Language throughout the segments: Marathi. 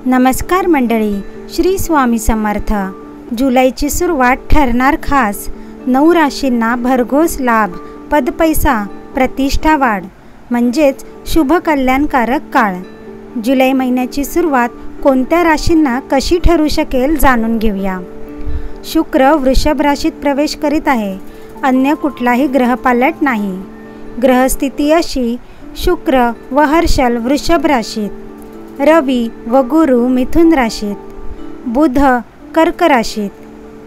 नमस्कार मंडळी, श्री स्वामी समर्थ. जुलैची सुरुवात ठरणार खास. 9 राशींना भरघोस लाभ, पदपैसा, प्रतिष्ठा वाढ म्हणजेच शुभ कल्याणकारक काळ. जुलै महिन्याची सुरुवात कोणत्या राशींना कशी ठरू शकेल जाणून घेऊया. शुक्र वृषभ राशीत प्रवेश करीत आहे. अन्य कुठलाही ग्रहपालट नाही. ग्रहस्थिती अशी: शुक्र व हर्षल वृषभ राशीत, रवी व गुरु मिथुन राशीत, बुध कर्क राशीत,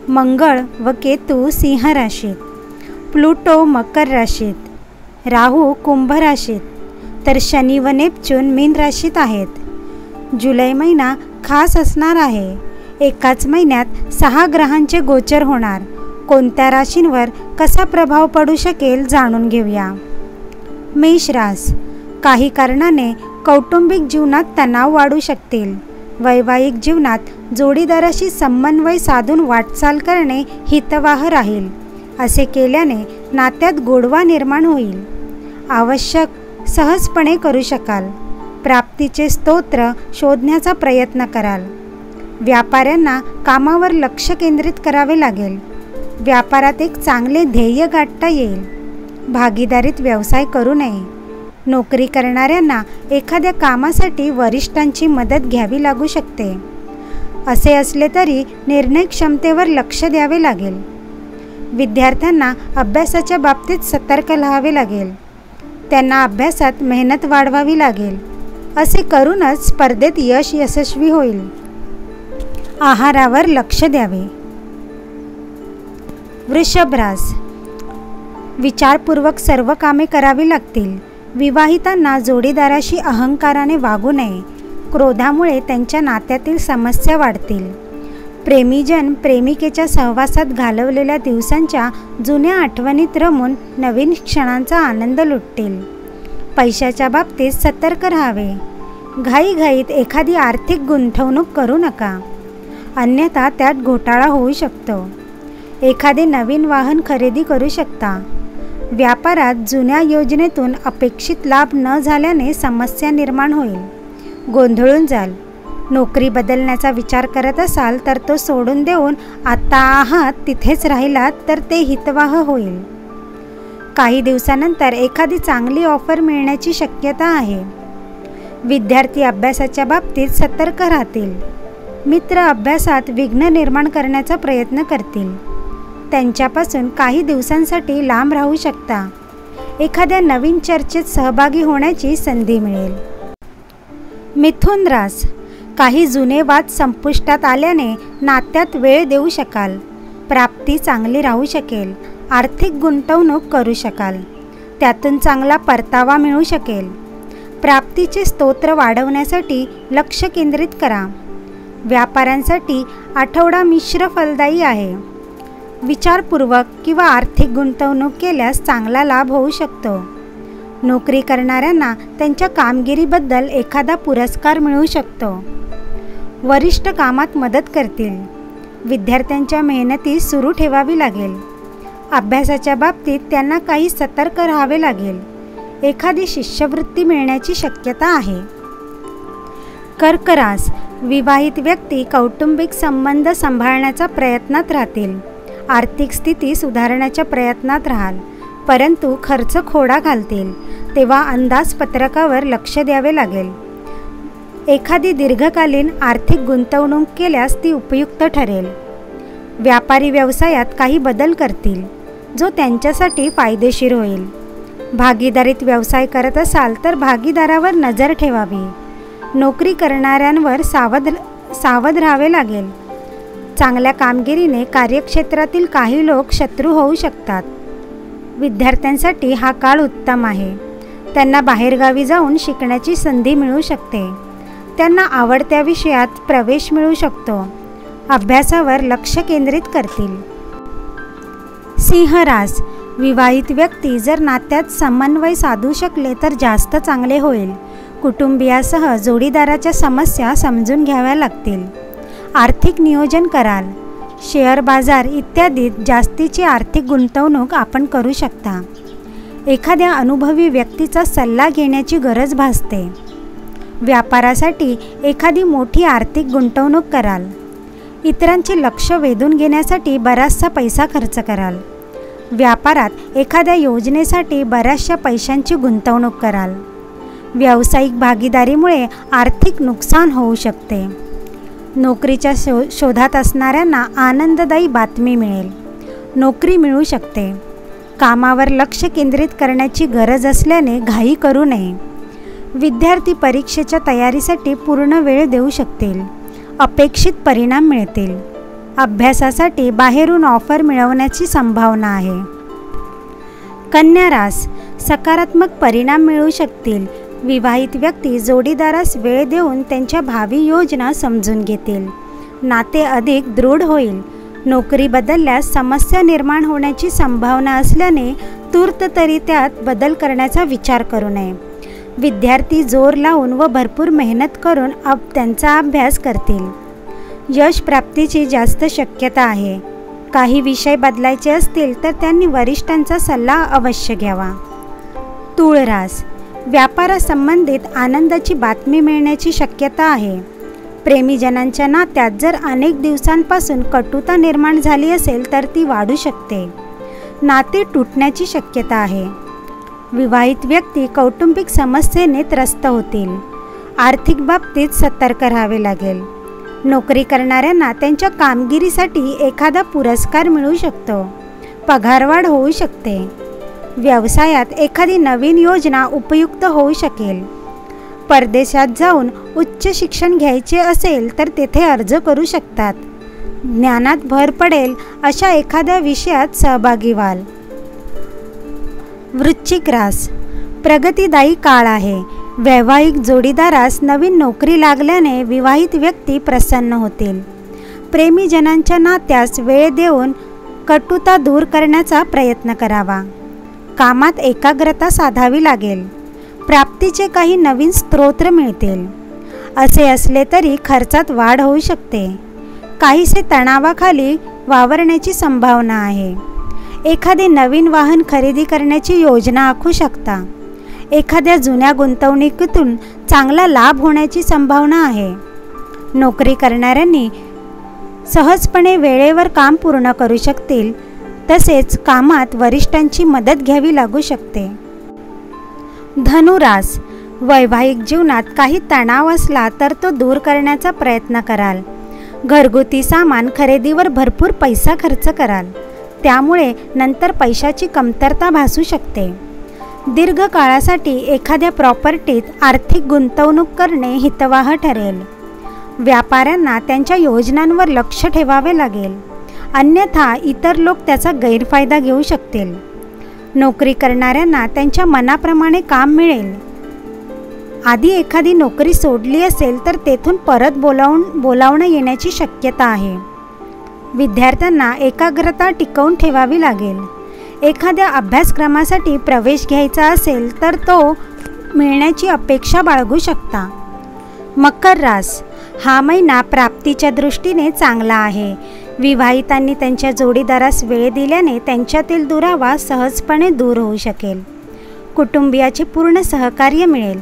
मंगळ व केतू सिंह राशीत, प्लुटो मकर राशीत, राहू कुंभ राशीत, तर शनी व नेपच्यून मीन राशीत आहेत. जुलै महिना खास असणार आहे. एकाच महिन्यात 6 ग्रहांचे गोचर होणार. कोणत्या राशींवर कसा प्रभाव पडू शकेल जाणून घेऊया. मेष रास. काही कारणाने कौटुंबिक जीवनात तणाव वाढू शकतील. वैवाहिक जीवनात जोडीदाराशी समन्वय साधून वाटचाल करणे हितवाह राहील. असे केल्याने नात्यात गोडवा निर्माण होईल. आवश्यक सहजपणे करू शकाल. प्राप्तीचे स्तोत्र शोधण्याचा प्रयत्न कराल. व्यापाऱ्यांना कामावर लक्ष केंद्रित करावे लागेल. व्यापारात एक चांगले ध्येय गाठता येईल. भागीदारीत व्यवसाय करू नये. नोकरी करणाऱ्यांना एखाद्या कामासाठी वरिष्ठांची मदत घ्यावी लागू शकते. असे असले तरी निर्णय क्षमतेवर लक्ष द्यावे लागेल. विद्यार्थ्यांना अभ्यासाच्या बाबतीत सतर्क राहावे लागेल. त्यांना अभ्यासात मेहनत वाढवावी लागेल. असे करूनच स्पर्धेत यशस्वी होईल. आहारावर लक्ष द्यावे. वृषभ रास. विचारपूर्वक सर्व कामे करावी लागतील. विवाहितांना जोडीदाराशी अहंकाराने वागू नये. क्रोधामुळे त्यांच्या नात्यातील समस्या वाढतील. प्रेमीजन प्रेमिकेच्या सहवासात घालवलेल्या दिवसांच्या जुन्या आठवणीत रमून नवीन क्षणांचा आनंद लुटतील. पैशाच्या बाबतीत सतर्क राहावे. घाईघाईत एखादी आर्थिक गुंतवणूक करू नका, अन्यथा त्यात घोटाळा होऊ शकतो. एखादे नवीन वाहन खरेदी करू शकता. व्यापारात जुन्या योजनेतून अपेक्षित लाभ न झाल्याने समस्या निर्माण होईल. गोंधळून जाल. नोकरी बदलण्याचा विचार करत असाल तर तो सोडून देऊन आता आहात तिथेच राहिलात तर ते हितवाह होईल. काही दिवसानंतर एखादी चांगली ऑफर मिळण्याची शक्यता आहे. विद्यार्थी अभ्यासाच्या बाबतीत सतर्क राहतील. मित्र अभ्यासात विघ्न निर्माण करण्याचा प्रयत्न करतील. त्यांच्यापासून काही दिवसांसाठी लांब राहू शकता. एखाद्या नवीन चर्चेत सहभागी होण्याची संधी मिळेल. मिथुन रास. काही जुने वाद संपुष्टात आल्याने नात्यात वेळ देऊ शकाल. प्राप्ती चांगली राहू शकेल. आर्थिक गुंतवणूक करू शकाल. त्यातून चांगला परतावा मिळू शकेल. प्राप्तीचे स्तोत्र वाढवण्यासाठी लक्ष केंद्रित करा. व्यापाऱ्यांसाठी आठवडा मिश्र फलदायी आहे. विचारपूर्वक किंवा आर्थिक गुंतवणूक केल्यास चांगला लाभ होऊ शकतो. नोकरी करणाऱ्यांना त्यांच्या कामगिरीबद्दल एखादा पुरस्कार मिळू शकतो. वरिष्ठ कामात मदत करतील. विद्यार्थ्यांच्या मेहनती सुरू ठेवावी लागेल. अभ्यासाच्या बाबतीत त्यांना काही सतर्क राहावे लागेल. एखादी शिष्यवृत्ती मिळण्याची शक्यता आहे. कर्क रास. विवाहित व्यक्ती कौटुंबिक संबंध सांभाळण्याच्या प्रयत्नात राहतील. आर्थिक स्थिती सुधारण्याच्या प्रयत्नात राहाल, परंतु खर्च खोडा घालतील. तेव्हा अंदाजपत्रकावर लक्ष द्यावे लागेल. एखादी दीर्घकालीन आर्थिक गुंतवणूक केल्यास ती उपयुक्त ठरेल. व्यापारी व्यवसायात काही बदल करतील, जो त्यांच्यासाठी फायदेशीर होईल. भागीदारीत व्यवसाय करत असाल तर भागीदारावर नजर ठेवावी. नोकरी करणाऱ्यांवर सावध राहावे लागेल. चांगल्या कामगिरीने कार्यक्षेत्रातील काही लोक शत्रू होऊ शकतात. विद्यार्थ्यांसाठी हा काळ उत्तम आहे. त्यांना बाहेरगावी जाऊन शिकण्याची संधी मिळू शकते. त्यांना आवडत्या विषयात प्रवेश मिळू शकतो. अभ्यासावर लक्ष केंद्रित करतील. सिंह रास. विवाहित व्यक्ती जर नात्यात समन्वय साधू शकले तर जास्त चांगले होईल. कुटुंबियासह जोडीदाराच्या समस्या समजून घ्याव्या लागतील. आर्थिक नियोजन कराल. शेअर बाजार इत्यादीत जास्तीची आर्थिक गुंतवणूक आपण करू शकता. एखाद्या अनुभवी व्यक्तीचा सल्ला घेण्याची गरज भासते. व्यापारासाठी एखादी मोठी आर्थिक गुंतवणूक कराल. इतरांचे लक्ष वेधून घेण्यासाठी बराचसा पैसा खर्च कराल. व्यापारात एखाद्या योजनेसाठी बऱ्याचशा पैशांची गुंतवणूक कराल. व्यावसायिक भागीदारीमुळे आर्थिक नुकसान होऊ शकते. नोकरीच्या शोधात असणाऱ्यांना आनंददायी बातमी मिळेल. नोकरी मिळू शकते. कामावर लक्ष केंद्रित करण्याची गरज असल्याने घाई करू नये. विद्यार्थी परीक्षेच्या तयारीसाठी पूर्ण वेळ देऊ शकतील. अपेक्षित परिणाम मिळतील. अभ्यासासाठी बाहेरून ऑफर मिळवण्याची संभावना आहे. कन्या रास, सकारात्मक परिणाम मिळू शकतील. विवाहित व्यक्ती जोडीदारास वेळ देऊन त्यांच्या भावी योजना समजून घेतील. नाते अधिक दृढ होईल. नोकरी बदलल्यास समस्या निर्माण होण्याची संभावना असल्याने तूर्त तरी त्यात बदल करण्याचा विचार करू नये. विद्यार्थी जोर लावून व भरपूर मेहनत करून त्यांचा अभ्यास करतील. यश प्राप्तीची जास्त शक्यता आहे. काही विषय बदलायचे असतील तर त्यांनी वरिष्ठांचा सल्ला अवश्य घ्यावा. तूळ रास, व्यापारासंबंधित आनंदाची बातमी मिळण्याची शक्यता आहे. प्रेमीजनांच्या नात्यात जर अनेक दिवसांपासून कटुता निर्माण झाली असेल तर ती वाढू शकते. नाते तुटण्याची शक्यता आहे. विवाहित व्यक्ती कौटुंबिक समस्येने त्रस्त होतील. आर्थिक बाबतीत सतर्क राहावे लागेल. नोकरी करणाऱ्यांना त्यांच्या कामगिरीसाठी एखादा पुरस्कार मिळू शकतो. पगारवाढ होऊ शकते. व्यवसायात एखादी नवीन योजना उपयुक्त होऊ शकेल. परदेशात जाऊन उच्च शिक्षण घ्यायचे असेल तर तेथे अर्ज करू शकतात. ज्ञानात भर पडेल अशा एखाद्या विषयात सहभागी व्हाल. वृश्चिक रास, प्रगतीदायी काळ आहे. वैवाहिक जोडीदारास नवीन नोकरी लागल्याने विवाहित व्यक्ती प्रसन्न होतील. प्रेमीजनांच्या नात्यास वेळ देऊन कटुता दूर करण्याचा प्रयत्न करावा. कामात एकाग्रता साधावी लागेल. प्राप्तीचे काही नवीन स्रोत मिळतील. असे असले तरी खर्चात वाढ होऊ शकते. काहीसे तणावाखाली वावरण्याची संभावना आहे. एखादे नवीन वाहन खरेदी करण्याची योजना आखू शकता. एखाद्या जुन्या गुंतवणुकीतून चांगला लाभ होण्याची संभावना आहे. नोकरी करणाऱ्यांनी सहजपणे वेळेवर काम पूर्ण करू शकतील. तसेच कामात वरिष्ठांची मदत घ्यावी लागू शकते. धनुरास, वैवाहिक जीवनात काही तणाव असला तर तो दूर करण्याचा प्रयत्न कराल. घरगुती सामान खरेदीवर भरपूर पैसा खर्च कराल. त्यामुळे नंतर पैशाची कमतरता भासू शकते. दीर्घकाळासाठी एखाद्या प्रॉपर्टीत आर्थिक गुंतवणूक करणे हितवाह ठरेल. व्यापाऱ्यांना त्यांच्या योजनांवर लक्ष ठेवावे लागेल. अन्यथा इतर लोक त्याचा गैरफायदा घेऊ शकतील. नोकरी करणाऱ्यांना त्यांच्या मनाप्रमाणे काम मिळेल. आधी एखादी नोकरी सोडली असेल तर तेथून परत बोलावणं येण्याची शक्यता आहे. विद्यार्थ्यांना एकाग्रता टिकवून ठेवावी लागेल. एखाद्या अभ्यासक्रमासाठी प्रवेश घ्यायचा असेल तर तो मिळण्याची अपेक्षा बाळगू शकता. मकर रास, हा महिना प्राप्तीच्या दृष्टीने चांगला आहे. विवाहितांनी त्यांच्या जोडीदारास वेळ दिल्याने त्यांच्यातील दुरावा सहजपणे दूर होऊ शकेल. कुटुंबियाचे पूर्ण सहकार्य मिळेल.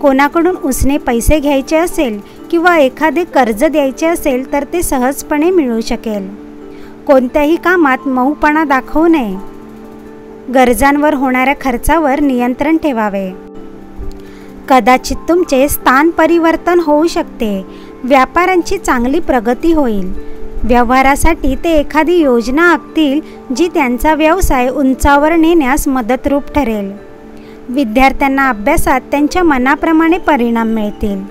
कोणाकडून उसने पैसे घ्यायचे असेल किंवा एखादे कर्ज द्यायचे असेल तर ते सहजपणे मिळू शकेल. कोणत्याही कामात मऊपणा दाखवू नये. गरजांवर होणाऱ्या खर्चावर नियंत्रण ठेवावे. कदाचित तुमचे स्थान परिवर्तन होऊ शकते. व्यापाऱ्यांची चांगली प्रगती होईल. व्यवहारासाठी ते एखादी योजना आखतील जी त्यांचा व्यवसाय उंचावर नेण्यास मदतरूप ठरेल. विद्यार्थ्यांना अभ्यासात त्यांच्या मनाप्रमाणे परिणाम मिळतील.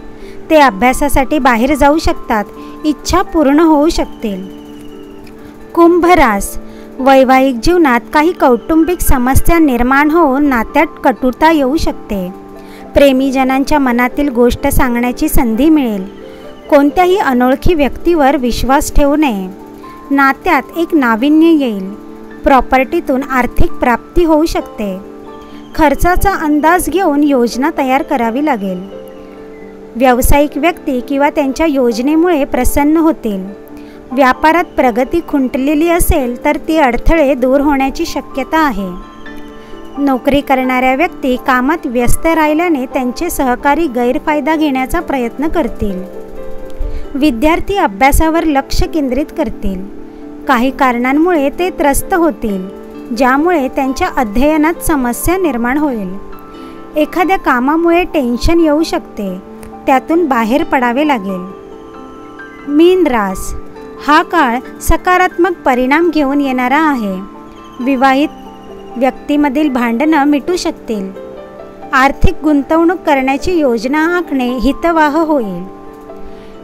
ते अभ्यासासाठी बाहेर जाऊ शकतात. इच्छा पूर्ण होऊ शकतील. कुंभ रास, वैवाहिक जीवनात काही कौटुंबिक समस्या निर्माण होऊन नात्यात कटुता येऊ शकते. प्रेमीजनांच्या मनातील गोष्ट सांगण्याची संधी मिळेल. कोणत्याही अनोळखी व्यक्तीवर विश्वास ठेवू नये. नात्यात एक नाविन्य येईल. प्रॉपर्टीतून आर्थिक प्राप्ती होऊ शकते. खर्चाचा अंदाज घेऊन योजना तयार करावी लागेल. व्यावसायिक व्यक्ती किंवा त्यांच्या योजनेमुळे प्रसन्न होतील. व्यापारात प्रगती खुंटलेली असेल तर ती अडथळे दूर होण्याची शक्यता आहे. नोकरी करणाऱ्या व्यक्ती कामात व्यस्त राहिल्याने त्यांचे सहकारी गैरफायदा घेण्याचा प्रयत्न करतील. विद्यार्थी अभ्यासावर लक्ष केंद्रित करतील. काही कारणांमुळे ते त्रस्त होतील, ज्यामुळे त्यांच्या अध्ययनात समस्या निर्माण होईल. एखाद्या कामामुळे टेन्शन येऊ शकते, त्यातून बाहेर पडावे लागेल. मीन रास, हा काळ सकारात्मक परिणाम घेऊन येणारा आहे. विवाहित व्यक्तीमधील भांडणं मिटू शकतील. आर्थिक गुंतवणूक करण्याची योजना आखणे हितवाह होईल.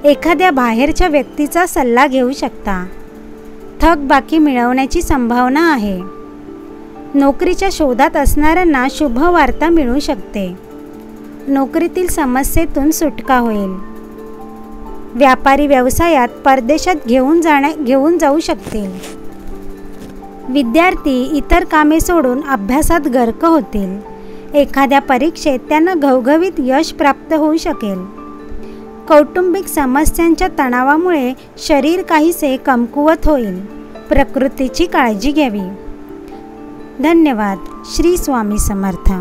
एखाद्या बाहेरच्या व्यक्तीचा सल्ला घेऊ शकता. थकबाकी मिळवण्याची संभावना आहे. नोकरीच्या शोधात असणाऱ्यांना शुभ वार्ता मिळू शकते. नोकरीतील समस्येतून सुटका होईल. व्यापारी व्यवसायात परदेशात घेऊन जाऊ शकतील. विद्यार्थी इतर कामे सोडून अभ्यासात गर्क होतील. एखाद्या परीक्षेत त्यांना घवघवीत यश प्राप्त होऊ शकेल. कौटुंबिक समस्यांच्या तणावामुळे शरीर काहीसे कमकुवत होईल. प्रकृतीची काळजी घ्यावी. धन्यवाद. श्री स्वामी समर्थ.